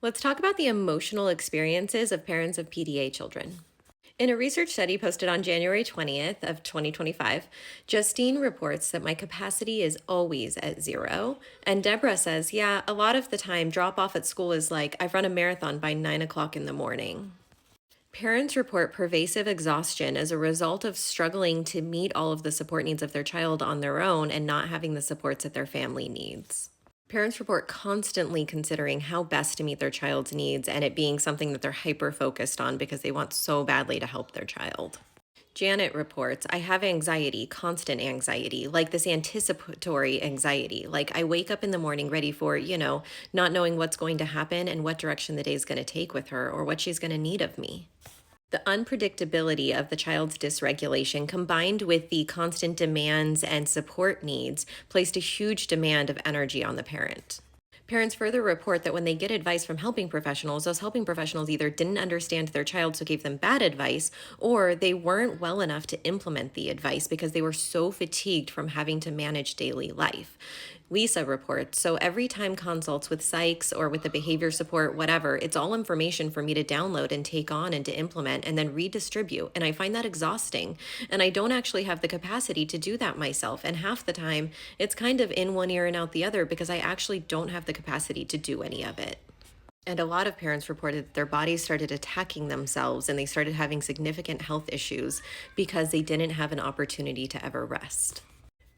Let's talk about the emotional experiences of parents of PDA children. In a research study posted on January 20th of 2025, Justine reports that my capacity is always at zero. And Deborah says, yeah, a lot of the time drop off at school is like I've run a marathon by 9 o'clock in the morning. Parents report pervasive exhaustion as a result of struggling to meet all of the support needs of their child on their own and not having the supports that their family needs. Parents report constantly considering how best to meet their child's needs and it being something that they're hyper focused on because they want so badly to help their child. Janet reports, I have anxiety, constant anxiety, like this anticipatory anxiety. Like I wake up in the morning ready for, not knowing what's going to happen and what direction the day's going to take with her or what she's going to need of me. The unpredictability of the child's dysregulation combined with the constant demands and support needs placed a huge demand of energy on the parent. Parents further report that when they get advice from helping professionals, those helping professionals either didn't understand their child, so gave them bad advice, or they weren't well enough to implement the advice because they were so fatigued from having to manage daily life. Lisa reports, so every time consults with psychs or with the behavior support, whatever, it's all information for me to download and take on and to implement and then redistribute. And I find that exhausting. And I don't actually have the capacity to do that myself. And half the time, it's kind of in one ear and out the other because I actually don't have the capacity to do any of it. And a lot of parents reported that their bodies started attacking themselves and they started having significant health issues because they didn't have an opportunity to ever rest.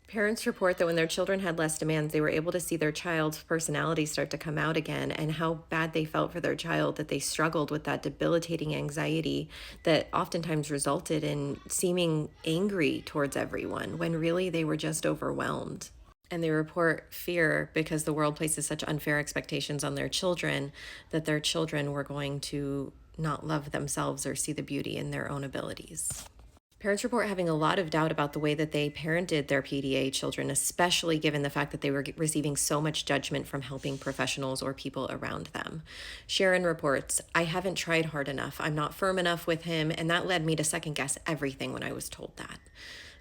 Parents report that when their children had less demands, they were able to see their child's personality start to come out again and how bad they felt for their child, that they struggled with that debilitating anxiety that oftentimes resulted in seeming angry towards everyone when really they were just overwhelmed. And they report fear because the world places such unfair expectations on their children that their children were going to not love themselves or see the beauty in their own abilities. Parents report having a lot of doubt about the way that they parented their PDA children, especially given the fact that they were receiving so much judgment from helping professionals or people around them. Sharon reports, I haven't tried hard enough. I'm not firm enough with him, and that led me to second guess everything when I was told that.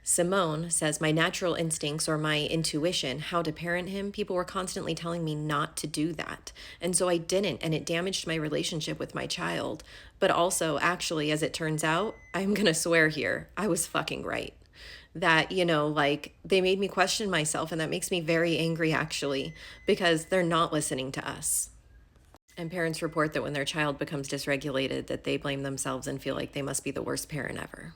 Simone says, my natural instincts or my intuition, how to parent him, people were constantly telling me not to do that. And so I didn't, and it damaged my relationship with my child. But also, actually, as it turns out, I'm going to swear here, I was fucking right. That, they made me question myself, and that makes me very angry, actually, because they're not listening to us. And parents report that when their child becomes dysregulated, that they blame themselves and feel like they must be the worst parent ever.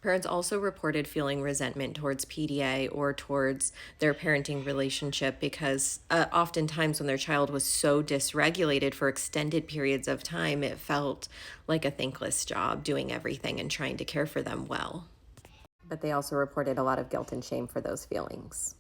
Parents also reported feeling resentment towards PDA or towards their parenting relationship because oftentimes when their child was so dysregulated for extended periods of time, it felt like a thankless job doing everything and trying to care for them well. But they also reported a lot of guilt and shame for those feelings.